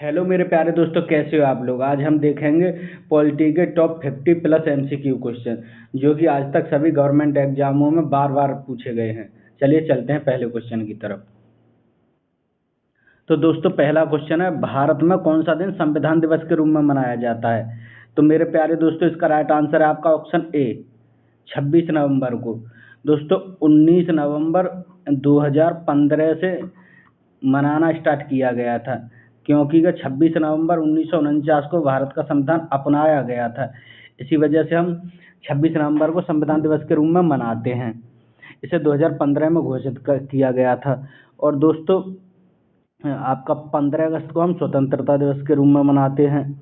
Hello मेरे प्यारे दोस्तों, कैसे हो आप लोग। आज हम देखेंगे पॉलिटी के टॉप 50 प्लस एमसीक्यू क्वेश्चन जो कि आज तक सभी गवर्नमेंट एग्जामों में बार बार पूछे गए हैं। चलिए चलते हैं पहले क्वेश्चन की तरफ। तो दोस्तों पहला क्वेश्चन है, भारत में कौन सा दिन संविधान दिवस के रूप में मनाया जाता है। तो मेरे प्यारे दोस्तों इसका राइट आंसर है आपका ऑप्शन ए, 26 नवंबर को। दोस्तों 19 नवंबर 2015 से मनाना स्टार्ट किया गया था, क्योंकि 26 नवंबर 1949 को भारत का संविधान अपनाया गया था। इसी वजह से हम 26 नवंबर को संविधान दिवस के रूप में मनाते हैं। इसे 2015 में घोषित किया गया था। और दोस्तों आपका 15 अगस्त को हम स्वतंत्रता दिवस के रूप में मनाते हैं,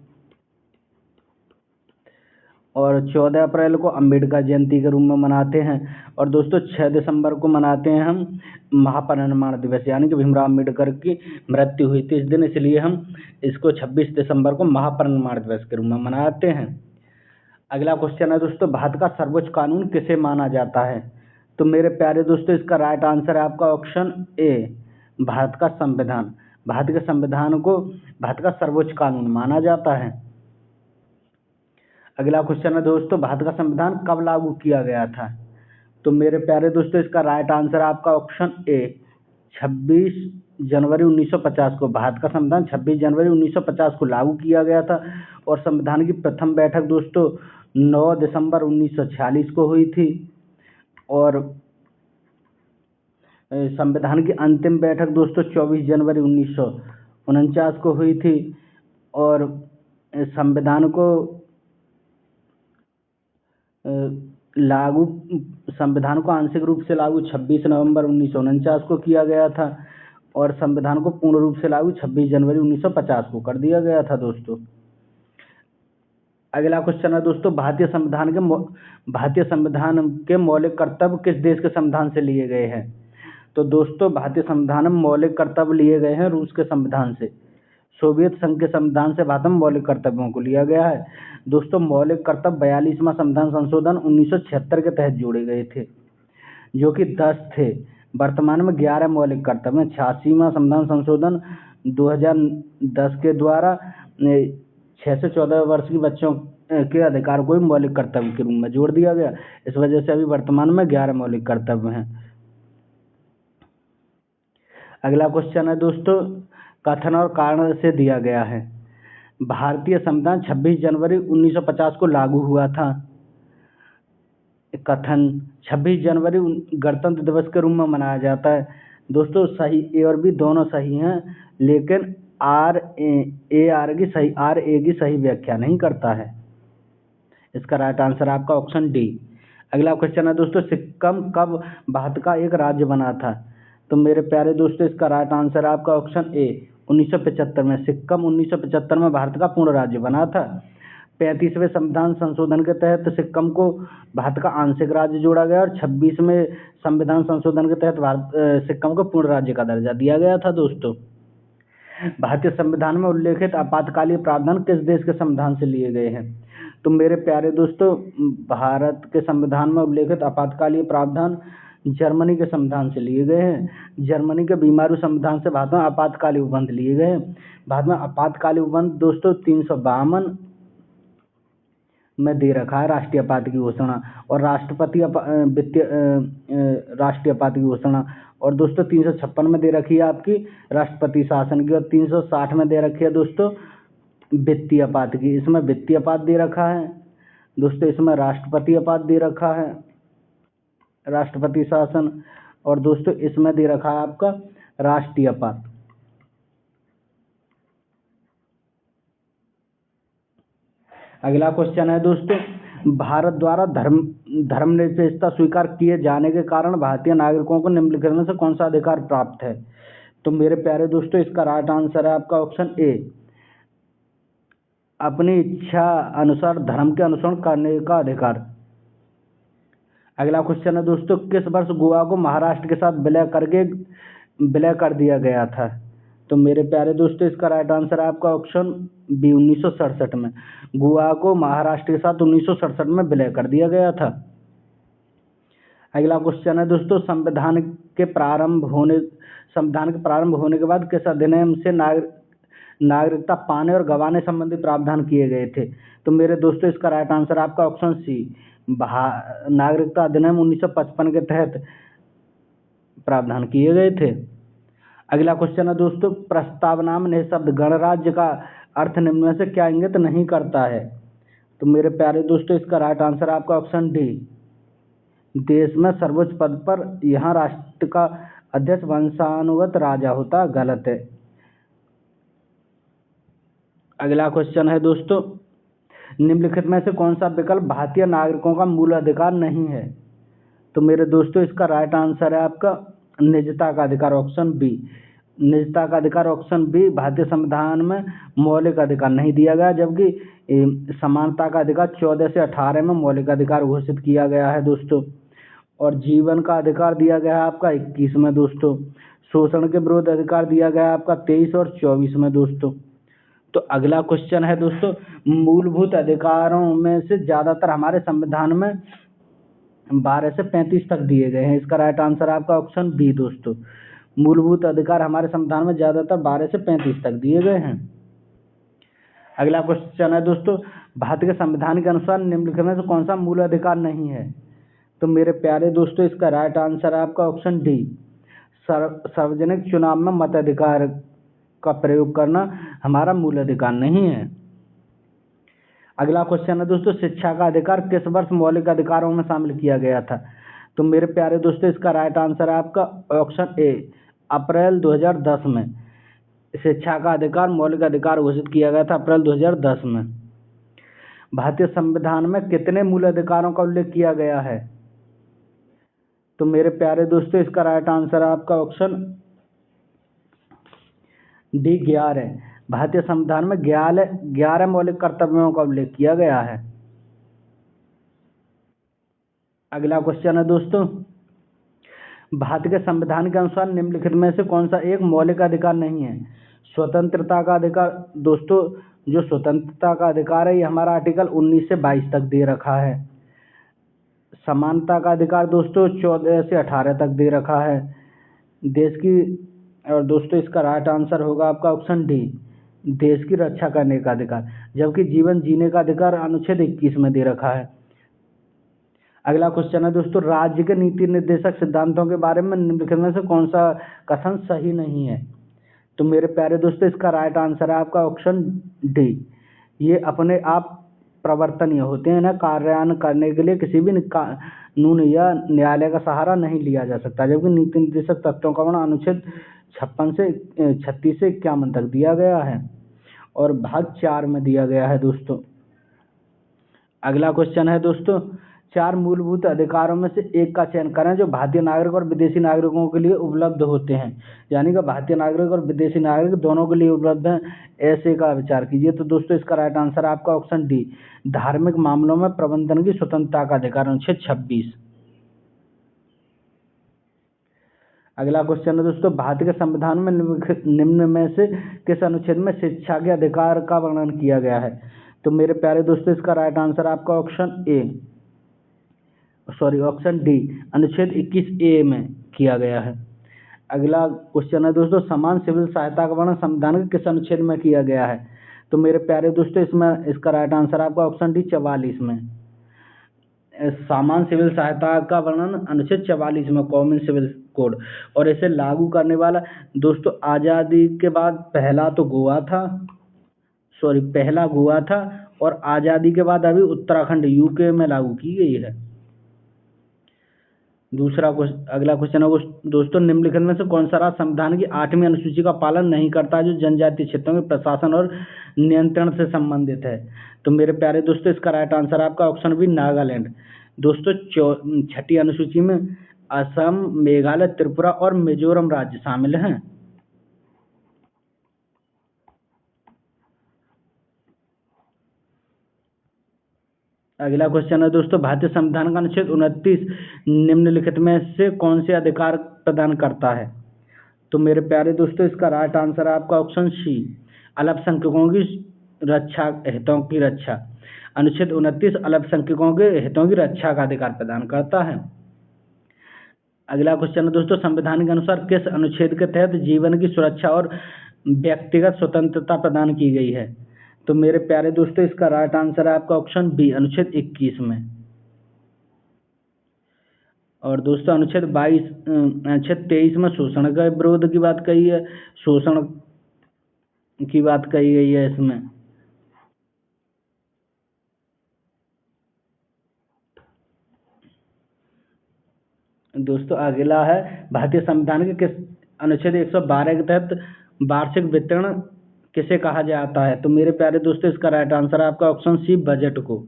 और 14 अप्रैल को अम्बेडकर जयंती के रूप में मनाते हैं। और दोस्तों 6 दिसंबर को मनाते हैं हम महापरिनिर्वाण दिवस, यानी कि भीमराव अम्बेडकर की मृत्यु हुई थी इस दिन, इसलिए हम इसको 26 दिसंबर को महापरिनिर्वाण दिवस के रूप में मनाते हैं। अगला क्वेश्चन है दोस्तों, भारत का सर्वोच्च कानून किसे माना जाता है। तो मेरे प्यारे दोस्तों इसका राइट आंसर है आपका ऑप्शन ए, भारत का संविधान। भारत के संविधान को भारत का सर्वोच्च कानून माना जाता है। अगला क्वेश्चन है दोस्तों, भारत का संविधान कब लागू किया गया था। तो मेरे प्यारे दोस्तों इसका राइट आंसर है आपका ऑप्शन ए, 26 जनवरी 1950 को। भारत का संविधान 26 जनवरी 1950 को लागू किया गया था। और संविधान की प्रथम बैठक दोस्तों 9 दिसंबर 1946 को हुई थी। और संविधान की अंतिम बैठक दोस्तों 24 जनवरी 1949 को हुई थी। और संविधान को लागू संविधान को आंशिक रूप से लागू 26 नवंबर 1949 को किया गया था। और संविधान को पूर्ण रूप से लागू 26 जनवरी 1950 को कर दिया गया था दोस्तों। अगला क्वेश्चन है दोस्तों, भारतीय संविधान के मौलिक कर्तव्य किस देश के संविधान से लिए गए हैं। तो दोस्तों भारतीय संविधान में मौलिक कर्तव्य लिए गए हैं रूस के संविधान से। सोवियत संघ के संविधान से भारत में मौलिक कर्तव्यों को लिया गया है। दोस्तों मौलिक कर्तव्य 42वां संविधान संशोधन 1976 के तहत जोड़े गए थे, जो कि 10 थे। वर्तमान में 11 मौलिक कर्तव्य हैं। 86वां संविधान संशोधन 2010 के द्वारा 6 से 14 वर्ष की बच्चों के अधिकार को भी मौलिक कर्तव्य के रूप में जोड़ दिया गया। इस वजह से अभी वर्तमान में 11 मौलिक कर्तव्य हैं। अगला क्वेश्चन है दोस्तों, कथन और कारण से दिया गया है। भारतीय संविधान 26 जनवरी 1950 को लागू हुआ था। कथन 26 जनवरी गणतंत्र दिवस के रूप में मनाया जाता है। दोस्तों सही ए और बी दोनों सही हैं, लेकिन आर ए की सही व्याख्या नहीं करता है। इसका राइट आंसर आपका ऑप्शन डी। अगला क्वेश्चन है दोस्तों, सिक्किम कब भारत का एक राज्य बना था। तो मेरे प्यारे दोस्तों इसका राइट आंसर है आपका ऑप्शन ए, 1975 में। सिक्किम 1975 में भारत का पूर्ण राज्य बना था। 35वें संविधान संशोधन के तहत सिक्किम को भारत का आंशिक राज्य जोड़ा गया, और 26वें संविधान संशोधन के तहत सिक्किम को पूर्ण राज्य का दर्जा दिया गया था दोस्तों। भारतीय संविधान में उल्लेखित आपातकालीन प्रावधान किस देश के संविधान से लिए गए हैं। तो मेरे प्यारे दोस्तों भारत के संविधान में उल्लेखित आपातकालीन प्रावधान जर्मनी के संविधान से लिए गए हैं। जर्मनी के बीमारू संविधान से भारत में आपातकालीन उपबंध लिए गए हैं। भारत में आपातकालीन उपबंध दोस्तों 352 में दे रखा है राष्ट्रीय आपात की घोषणा, और राष्ट्रीय आपात की घोषणा। और दोस्तों 356 में दे रखी है आपकी राष्ट्रपति शासन की, और 360 में दे रखी है दोस्तों वित्तीय आपात की। इसमें वित्तीय आपात दे रखा है दोस्तों, इसमें राष्ट्रपति आपात दे रखा है, राष्ट्रपति शासन। और दोस्तों इसमें दे रखा है आपका राष्ट्रीय आपात। अगला क्वेश्चन है दोस्तों, भारत द्वारा धर्मनिरपेक्षता स्वीकार किए जाने के कारण भारतीय नागरिकों को निम्नलिखित में से कौन सा अधिकार प्राप्त है। तो मेरे प्यारे दोस्तों इसका राइट आंसर है आपका ऑप्शन ए, अपनी इच्छा अनुसार धर्म के अनुसरण करने का अधिकार। अगला क्वेश्चन है दोस्तों, किस वर्ष गोवा को महाराष्ट्र के साथ विलय कर दिया गया था। तो मेरे प्यारे दोस्तों इसका राइट आंसर है आपका ऑप्शन बी, 1967 में। गोवा को महाराष्ट्र के साथ 1967 में विलय कर दिया गया था। अगला क्वेश्चन है दोस्तों, संविधान के प्रारंभ होने के बाद किस अधिनियम से नागरिकता पाने और गंवाने संबंधी प्रावधान किए गए थे। तो मेरे दोस्तों इसका राइट आंसर आपका ऑप्शन सी, नागरिकता अधिनियम 1955 के तहत प्रावधान किए गए थे। अगला क्वेश्चन है दोस्तों, प्रस्तावना में निःशब्द गणराज्य का अर्थ निम्न में से क्या इंगित नहीं करता है? तो मेरे प्यारे दोस्तों इसका राइट आंसर आपका ऑप्शन डी, देश में सर्वोच्च पद पर यहाँ राष्ट्र का अध्यक्ष वंशानुगत राजा होता। गलत है। अगला क्वेश्चन है दोस्तों, निम्नलिखित में से कौन सा विकल्प भारतीय नागरिकों का मूल अधिकार नहीं है? तो मेरे दोस्तों इसका राइट आंसर है आपका निजता का अधिकार, ऑप्शन बी। निजता का अधिकार ऑप्शन बी भारतीय संविधान में मौलिक अधिकार नहीं दिया गया, जबकि समानता का अधिकार 14 से 18 में मौलिक अधिकार घोषित किया गया है दोस्तों। और जीवन का अधिकार दिया गया है आपका 21 में दोस्तों। शोषण के विरुद्ध अधिकार दिया गया है आपका 23 और 24 में दोस्तों। तो अगला क्वेश्चन है दोस्तों, मूलभूत अधिकारों में से ज्यादातर हमारे संविधान में 12 से 35 तक दिए गए हैं। इसका राइट आंसर आपका ऑप्शन बी दोस्तों। मूलभूत अधिकार हमारे संविधान में ज्यादातर 12 से 35 तक दिए गए हैं। अगला क्वेश्चन है दोस्तों, भारतीय संविधान के अनुसार निम्नलिखित में से कौन सा मूल अधिकार नहीं है? तो मेरे प्यारे दोस्तों इसका राइट आंसर है आपका ऑप्शन डी, सार्वजनिक चुनाव में मताधिकार का प्रयोग करना हमारा मूल अधिकार नहीं है। अगला क्वेश्चन है दोस्तों, शिक्षा का अधिकार किस वर्ष मौलिक अधिकारों में शामिल किया गया था? तो मेरे प्यारे दोस्तों इसका राइट आंसर है आपका ऑप्शन ए, अप्रैल 2010 में शिक्षा का अधिकार मौलिक अधिकार घोषित किया गया था, अप्रैल 2010 में। भारतीय संविधान में कितने मूल अधिकारों का उल्लेख किया गया है? तो मेरे प्यारे दोस्तों इसका राइट आंसर है आपका ऑप्शन डी, 11। भारतीय संविधान में 11 मौलिक कर्तव्यों का उल्लेख किया गया है। अगला क्वेश्चन है दोस्तों, भारत के संविधान के अनुसार निम्नलिखित में से कौन सा एक मौलिक अधिकार नहीं है? स्वतंत्रता का अधिकार दोस्तों, जो स्वतंत्रता का अधिकार है ये हमारा आर्टिकल 19 से 22 तक दे रखा है। समानता का अधिकार दोस्तों 14 से 18 तक दे रखा है। देश की, और दोस्तों इसका राइट आंसर होगा आपका ऑप्शन डी, देश की रक्षा करने का अधिकार, जबकि जीवन जीने का अधिकार अनुच्छेद 21 में दे रखा है। अगला क्वेश्चन है दोस्तों, राज्य के नीति निर्देशक सिद्धांतों के बारे में निम्नलिखित में से कौन सा कथन सही नहीं है? तो मेरे प्यारे दोस्तों इसका राइट आंसर है आपका ऑप्शन डी, ये अपने आप प्रवर्तनीय होते हैं, ना कार्यान्वयन करने के लिए किसी भी कानून या न्यायालय का सहारा नहीं लिया जा सकता, जबकि नीति निर्देशक तत्वों का वर्णन अनुच्छेद 56 से 36 से 51 तक दिया गया है और भाग 4 में दिया गया है दोस्तों। अगला क्वेश्चन है दोस्तों, 4 मूलभूत अधिकारों में से एक का चयन करें जो भारतीय नागरिक और विदेशी नागरिकों के लिए उपलब्ध होते हैं, यानी कि भारतीय नागरिक और विदेशी नागरिक दोनों के लिए उपलब्ध हैं, ऐसे का विचार कीजिए। तो दोस्तों इसका राइट आंसर आपका ऑप्शन डी, धार्मिक मामलों में प्रबंधन की स्वतंत्रता का अधिकार, अनुच्छेद 26। अगला क्वेश्चन है दोस्तों, भारत के संविधान में निम्न में से किस अनुच्छेद में शिक्षा के अधिकार का वर्णन किया गया है? तो मेरे प्यारे दोस्तों इसका राइट आंसर आपका ऑप्शन डी, अनुच्छेद 21A में किया गया है। अगला क्वेश्चन है दोस्तों, समान सिविल सहायता का वर्णन संविधान के किस अनुच्छेद में किया गया है? तो मेरे प्यारे दोस्तों इसमें इसका राइट आंसर आपका ऑप्शन डी, 44 में। समान सिविल सहायता का वर्णन अनुच्छेद 44 में, कॉमन सिविल कोड, और इसे लागू करने वाला दोस्तों आज़ादी के बाद पहला गोवा था और आज़ादी के बाद अभी उत्तराखंड यूके में लागू की गई है। अगला क्वेश्चन है दोस्तों, निम्नलिखित में से कौन सा राज्य संविधान की 8वीं अनुसूची का पालन नहीं करता जो जनजातीय क्षेत्रों के प्रशासन और नियंत्रण से संबंधित है? तो मेरे प्यारे दोस्तों इसका राइट आंसर आपका ऑप्शन बी, नागालैंड। दोस्तों 6ठी अनुसूची में असम, मेघालय, त्रिपुरा और मिजोरम राज्य शामिल हैं। अगला क्वेश्चन है दोस्तों, भारतीय संविधान का अनुच्छेद 29 निम्नलिखित में से कौन से अधिकार प्रदान करता है? तो मेरे प्यारे दोस्तों इसका राइट आंसर है आपका ऑप्शन सी, अल्पसंख्यकों की हितों की रक्षा। अनुच्छेद 29 अल्पसंख्यकों के हितों की रक्षा का अधिकार प्रदान करता है। अगला क्वेश्चन है दोस्तों, संविधान के अनुसार किस अनुच्छेद के तहत जीवन की सुरक्षा और व्यक्तिगत स्वतंत्रता प्रदान की गई है। तो मेरे प्यारे दोस्तों इसका राइट आंसर है आपका ऑप्शन बी, अनुच्छेद 21 में। और दोस्तों अनुच्छेद 23 में शोषण का विरोध की बात कही है, शोषण की बात कही गई है इसमें। दोस्तों अगला है भारतीय संविधान के किस अनुच्छेद 112 के तहत वार्षिक वितरण किसे कहा जाता है। तो मेरे प्यारे दोस्तों इसका राइट आंसर है आपका ऑप्शन सी, बजट को।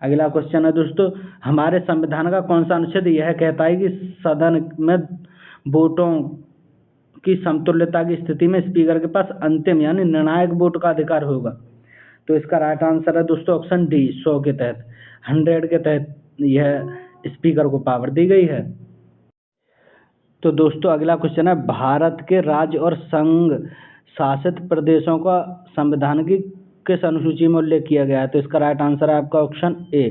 अगला क्वेश्चन है दोस्तों, हमारे संविधान का कौन सा अनुच्छेद यह कहता है कि सदन में वोटों की समतुल्यता की स्थिति में स्पीकर के पास अंतिम यानी निर्णायक वोट का अधिकार होगा। तो इसका राइट आंसर है दोस्तों ऑप्शन डी, 100 के तहत, 100 के तहत यह स्पीकर को पावर दी गई है। तो दोस्तों अगला क्वेश्चन है, भारत के राज्य और संघ शासित प्रदेशों का संविधान की किस अनुसूची में उल्लेख किया गया है। तो इसका राइट आंसर है आपका ऑप्शन ए,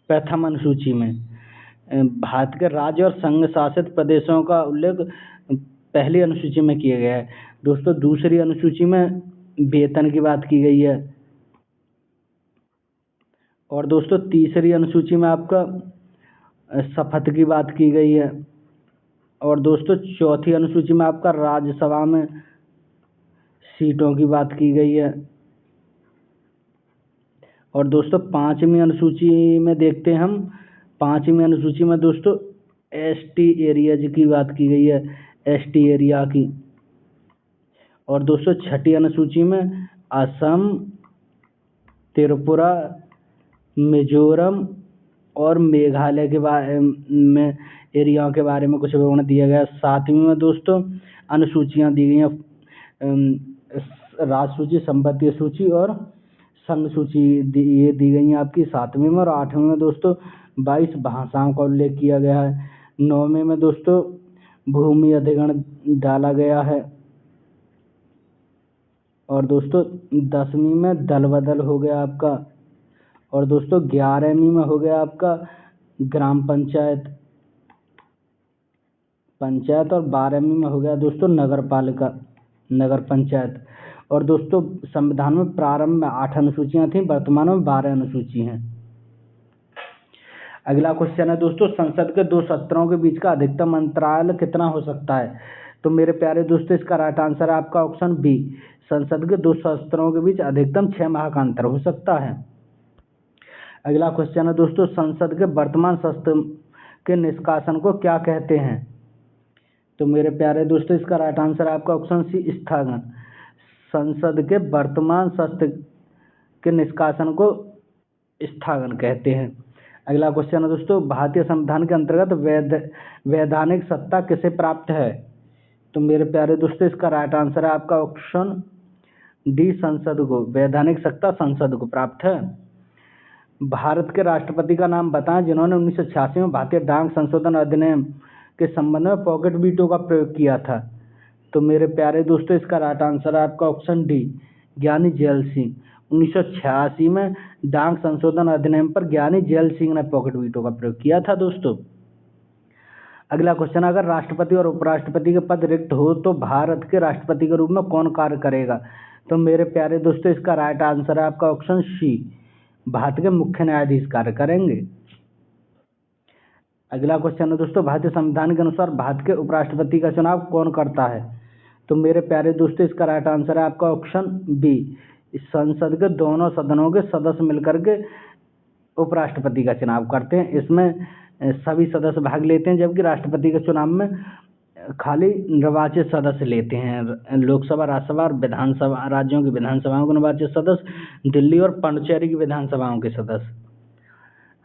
प्रथम अनुसूची में। भारत के राज्य और संघ शासित प्रदेशों का उल्लेख पहली अनुसूची में किया गया है। दोस्तों दूसरी अनुसूची में वेतन की बात की गई है। और दोस्तों तीसरी अनुसूची में आपका शपथ की बात की गई है। और दोस्तों चौथी अनुसूची में आपका राज्यसभा में सीटों की बात की गई है। और दोस्तों पांचवी अनुसूची में देखते हैं हम, पांचवी अनुसूची में दोस्तों एसटी एरियाज की बात की गई है, एसटी एरिया की। और दोस्तों छठी अनुसूची में असम, त्रिपुरा, मिजोरम और मेघालय के बारे में एरियाओं के बारे में कुछ विवरण दिया गया। सातवीं में दोस्तों अनुसूचियां दी गई हैं, राज्य सूची, संपत्ति सूची और संघ सूची ये दी गई हैं आपकी सातवीं में। और आठवीं में दोस्तों 22 भाषाओं का उल्लेख किया गया है। नौवीं में दोस्तों भूमि अधिग्रहण डाला गया है। और दोस्तों 10वीं में दल बदल हो गया आपका। और दोस्तों 11वीं में हो गया आपका ग्राम पंचायत, पंचायत। और 12वीं में हो गया दोस्तों नगर पालिका, नगर पंचायत। और दोस्तों संविधान में प्रारंभ में 8 अनुसूचियां थीं, वर्तमान में 12 अनुसूची हैं। अगला क्वेश्चन है दोस्तों, संसद के 2 सत्रों के बीच का अधिकतम अंतराल कितना हो सकता है। तो मेरे प्यारे दोस्तों इसका राइट आंसर है आपका ऑप्शन बी, संसद के 2 सत्रों के बीच अधिकतम 6 माह का अंतर हो सकता है। अगला क्वेश्चन है दोस्तों, संसद के वर्तमान सत्र के निष्कासन को क्या कहते हैं। तो मेरे प्यारे दोस्तों इसका राइट आंसर है आपका ऑप्शन सी, स्थगन। संसद के वर्तमान सत्र के निष्कासन को स्थगन कहते हैं। अगला क्वेश्चन है दोस्तों, भारतीय संविधान के अंतर्गत वैधानिक सत्ता किसे प्राप्त है। तो मेरे प्यारे दोस्तों इसका राइट आंसर है आपका ऑप्शन डी, संसद को। वैधानिक सत्ता संसद को प्राप्त है। भारत के राष्ट्रपति का नाम बताएं जिन्होंने 1986 में भारतीय डाक संशोधन अधिनियम के संबंध में पॉकेट वीटो का प्रयोग किया था। तो मेरे प्यारे दोस्तों इसका राइट आंसर है आपका ऑप्शन डी, ज्ञानी जेल सिंह। 1986 में डाक संशोधन अधिनियम पर ज्ञानी जेल सिंह ने पॉकेट वीटो का प्रयोग किया था दोस्तों। अगला क्वेश्चन, अगर राष्ट्रपति और उपराष्ट्रपति के पद रिक्त हो तो भारत के राष्ट्रपति के रूप में कौन कार्य करेगा। तो मेरे प्यारे दोस्तों इसका राइट आंसर है आपका ऑप्शन सी, भारत के मुख्य न्यायाधीश कार्य करेंगे। अगला क्वेश्चन है दोस्तों, भारतीय संविधान के अनुसार भारत के उपराष्ट्रपति का चुनाव कौन करता है। तो मेरे प्यारे दोस्तों इसका राइट आंसर है आपका ऑप्शन बी, संसद के दोनों सदनों के सदस्य मिलकर के उपराष्ट्रपति का चुनाव करते हैं। इसमें सभी सदस्य भाग लेते हैं, जबकि राष्ट्रपति के चुनाव में खाली निर्वाचित सदस्य लेते हैं। लोकसभा, राज्यसभा और विधानसभा, राज्यों की विधानसभाओं के निर्वाचित सदस्य, दिल्ली और पुडुचेरी की विधानसभाओं के सदस्य।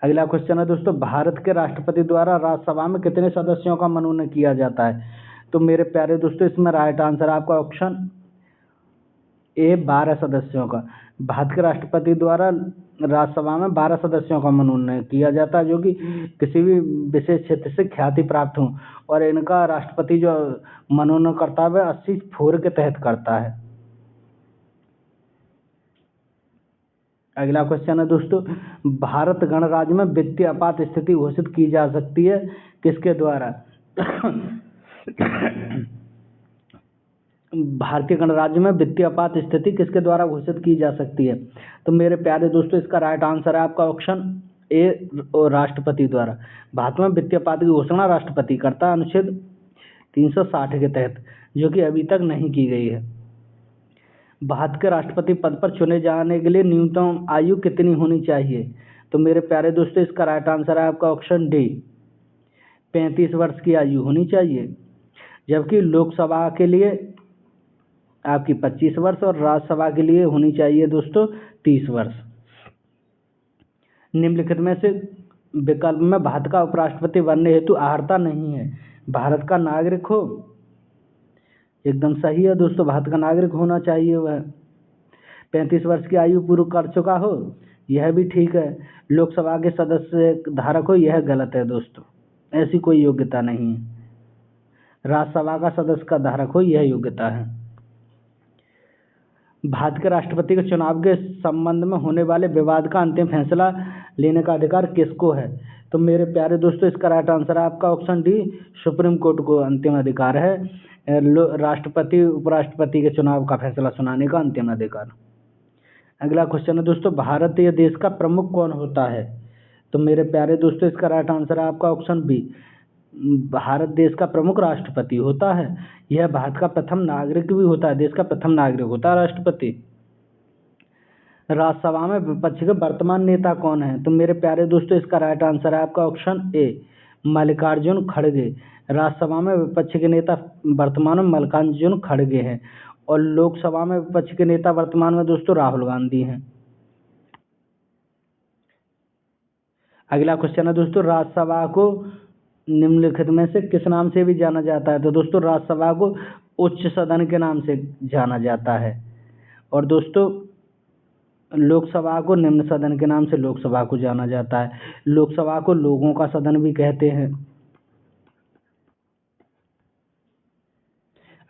अगला क्वेश्चन है दोस्तों, भारत के राष्ट्रपति द्वारा राज्यसभा में कितने सदस्यों का मनोनयन किया जाता है। तो मेरे प्यारे दोस्तों इसमें राइट आंसर है आपका ऑप्शन ए, 12 सदस्यों का। भारत के राष्ट्रपति द्वारा राज्यसभा में 12 सदस्यों का मनोनयन किया जाता है, जो कि किसी भी विशेष क्षेत्र से ख्याति प्राप्त हो। और इनका राष्ट्रपति जो मनोनयन करता है वह 80-4 के तहत करता है। अगला क्वेश्चन है दोस्तों, भारत गणराज्य में वित्तीय आपात स्थिति घोषित की जा सकती है किसके द्वारा। भारतीय गणराज्य में वित्तीय आपात स्थिति किसके द्वारा घोषित की जा सकती है? तो मेरे प्यारे दोस्तों इसका राइट आंसर है आपका ऑप्शन ए, राष्ट्रपति द्वारा। भारत में वित्तीय आपात की घोषणा राष्ट्रपति करता है अनुच्छेद 360 के तहत, जो कि अभी तक नहीं की गई है। भारत के राष्ट्रपति पद पर चुने जाने के लिए न्यूनतम आयु कितनी होनी चाहिए? तो मेरे प्यारे दोस्तों इसका राइट आंसर है आपका ऑप्शन डी, 35 वर्ष की आयु होनी चाहिए। जबकि लोकसभा के लिए आपकी 25 वर्ष और राज्यसभा के लिए होनी चाहिए दोस्तों 30 वर्ष। निम्नलिखित में से विकल्प में भारत का उपराष्ट्रपति बनने हेतु अर्हता नहीं है। भारत का नागरिक हो, एकदम सही है दोस्तों, भारत का नागरिक होना चाहिए वह। 35 वर्ष की आयु पूरी कर चुका हो, यह भी ठीक है। लोकसभा के सदस्य धारक हो, यह गलत है दोस्तों, ऐसी कोई योग्यता नहीं है। राज्यसभा का सदस्य का धारक हो, यह योग्यता है। भारत के राष्ट्रपति के चुनाव के संबंध में होने वाले विवाद का अंतिम फैसला लेने का अधिकार किसको है? तो मेरे प्यारे दोस्तों इसका राइट आंसर है आपका ऑप्शन डी, सुप्रीम कोर्ट को अंतिम अधिकार है राष्ट्रपति उपराष्ट्रपति के चुनाव का फैसला सुनाने का अंतिम अधिकार। अगला क्वेश्चन है दोस्तों, भारतीय देश का प्रमुख कौन होता है? तो मेरे प्यारे दोस्तों इसका राइट आंसर है आपका ऑप्शन बी, भारत देश का प्रमुख राष्ट्रपति होता है। यह भारत का प्रथम नागरिक भी होता है, देश का प्रथम नागरिक होता है राष्ट्रपति। राज्यसभा में विपक्ष के वर्तमान नेता कौन है? तो मेरे प्यारे दोस्तों इसका राइट आंसर है आपका ऑप्शन ए, मल्लिकार्जुन खड़गे। राज्यसभा में विपक्ष के नेता वर्तमान में मल्लिकार्जुन खड़गे हैं और लोकसभा में विपक्ष के नेता वर्तमान में दोस्तों राहुल गांधी हैं। अगला क्वेश्चन है दोस्तों, राज्यसभा को निम्नलिखित में से किस नाम से भी जाना जाता है? तो दोस्तों राज्यसभा को उच्च सदन के नाम से जाना जाता है और दोस्तों लोकसभा को निम्न सदन के नाम से लोकसभा को जाना जाता है। लोकसभा को लोगों का सदन भी कहते हैं।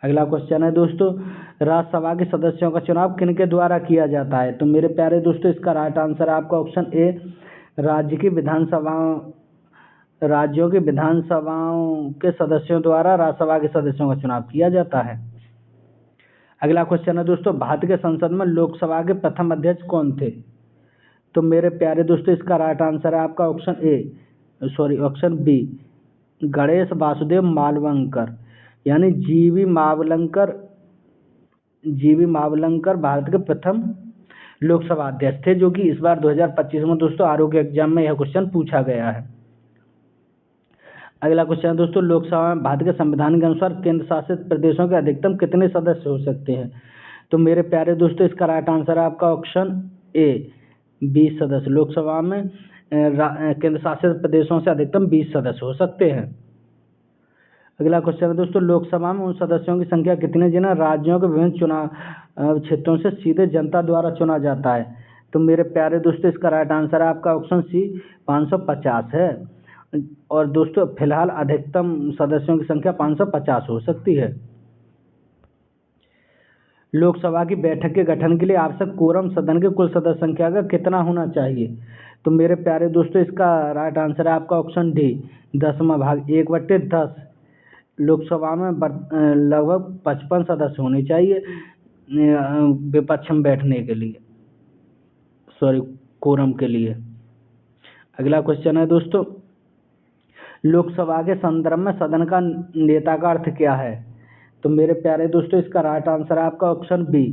अगला क्वेश्चन है दोस्तों, राज्यसभा के सदस्यों का चुनाव किनके द्वारा किया जाता है? तो मेरे प्यारे दोस्तों इसका राइट आंसर है आपका ऑप्शन ए, राज्यों की विधानसभाओं के सदस्यों द्वारा राज्यसभा के सदस्यों का चुनाव किया जाता है। अगला क्वेश्चन है दोस्तों, भारत के संसद में लोकसभा के प्रथम अध्यक्ष कौन थे? तो मेरे प्यारे दोस्तों इसका राइट आंसर है आपका ऑप्शन बी, गणेश वासुदेव मालवंकर, यानी जीवी मावलंकर भारत के प्रथम लोकसभा अध्यक्ष थे, जो कि इस बार 2025 में दोस्तों आरोग्य एग्जाम में यह क्वेश्चन पूछा गया है। अगला क्वेश्चन है दोस्तों, लोकसभा में भारत के संविधान के अनुसार केंद्र शासित प्रदेशों के अधिकतम कितने सदस्य हो सकते हैं? तो मेरे प्यारे दोस्तों इसका राइट आंसर है आपका ऑप्शन ए, 20 सदस्य। लोकसभा में केंद्र शासित प्रदेशों से अधिकतम 20 सदस्य हो सकते हैं। अगला क्वेश्चन है दोस्तों, लोकसभा में उन सदस्यों की संख्या कितनी जिन्हें राज्यों के विभिन्न चुनाव क्षेत्रों से सीधे जनता द्वारा चुना जाता है? तो मेरे प्यारे दोस्तों इसका राइट आंसर है आपका ऑप्शन सी, 550 है और दोस्तों फिलहाल अधिकतम सदस्यों की संख्या 550 हो सकती है। लोकसभा की बैठक के गठन के लिए आवश्यक कोरम सदन के कुल सदस्य संख्या का कितना होना चाहिए? तो मेरे प्यारे दोस्तों इसका राइट आंसर है आपका ऑप्शन डी, 10/1/10। लोकसभा में लगभग 55 सदस्य होने चाहिए विपक्ष में बैठने के लिए, कोरम के लिए। अगला क्वेश्चन है दोस्तों, लोकसभा के संदर्भ में सदन का नेता का अर्थ क्या है? तो मेरे प्यारे दोस्तों इसका राइट आंसर है आपका ऑप्शन बी,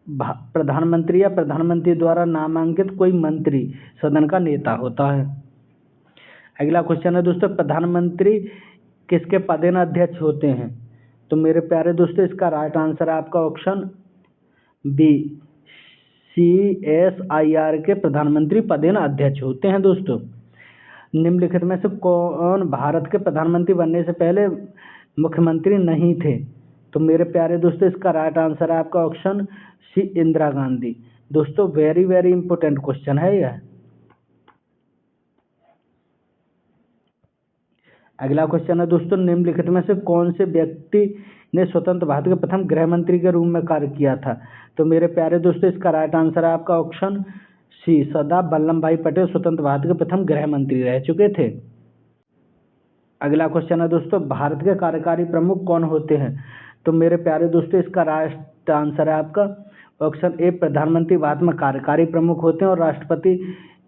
प्रधानमंत्री या प्रधानमंत्री द्वारा नामांकित कोई मंत्री सदन का नेता होता है। अगला क्वेश्चन है दोस्तों, प्रधानमंत्री किसके पदेन अध्यक्ष होते हैं? तो मेरे प्यारे दोस्तों इसका राइट आंसर है आपका ऑप्शन बी, CSIR के प्रधानमंत्री पदेन अध्यक्ष होते हैं दोस्तों। निम्नलिखित में से कौन भारत के प्रधानमंत्री बनने से पहले मुख्यमंत्री नहीं थे? तो मेरे प्यारे दोस्तों इसका राइट आंसर है आपका ऑप्शन सी, इंदिरा गांधी। दोस्तों वेरी वेरी इंपॉर्टेंट क्वेश्चन है यह। अगला क्वेश्चन है दोस्तों, निम्नलिखित में से कौन से व्यक्ति ने स्वतंत्र भारत के प्रथम गृह मंत्री के रूप में कार्य किया था? तो मेरे प्यारे दोस्तों इसका राइट आंसर है आपका ऑप्शन सी, सरदार वल्लभ भाई पटेल स्वतंत्र भारत के प्रथम गृह मंत्री रह चुके थे। अगला क्वेश्चन है दोस्तों, भारत के कार्यकारी प्रमुख कौन होते हैं? तो मेरे प्यारे दोस्तों इसका राइट आंसर है आपका ऑप्शन ए, प्रधानमंत्री भारत में कार्यकारी प्रमुख होते हैं और राष्ट्रपति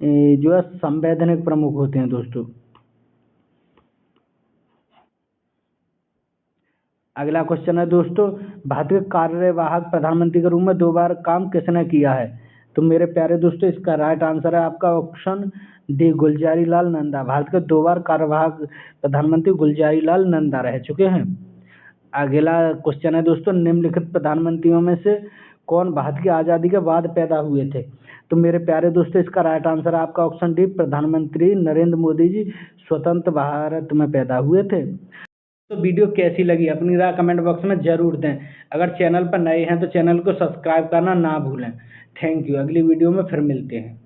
जो है संवैधानिक प्रमुख होते हैं दोस्तों। अगला क्वेश्चन है दोस्तों, भारत के कार्यवाहक प्रधानमंत्री के रूप में 2 बार काम किसने किया है? तो मेरे प्यारे दोस्तों इसका राइट आंसर है आपका ऑप्शन डी, गुलजारी लाल नंदा। भारत के 2 बार कार्यवाहक प्रधानमंत्री गुलजारी लाल नंदा रह चुके हैं। अगला क्वेश्चन है दोस्तों, निम्नलिखित प्रधानमंत्रियों में से कौन भारत की आज़ादी के बाद पैदा हुए थे? तो मेरे प्यारे दोस्तों इसका राइट आंसर है आपका ऑप्शन डी, प्रधानमंत्री नरेंद्र मोदी जी स्वतंत्र भारत में पैदा हुए थे। तो वीडियो कैसी लगी अपनी राय कमेंट बॉक्स में ज़रूर दें। अगर चैनल पर नए हैं तो चैनल को सब्सक्राइब करना ना भूलें। Thank you. अगली वीडियो में फिर मिलते हैं।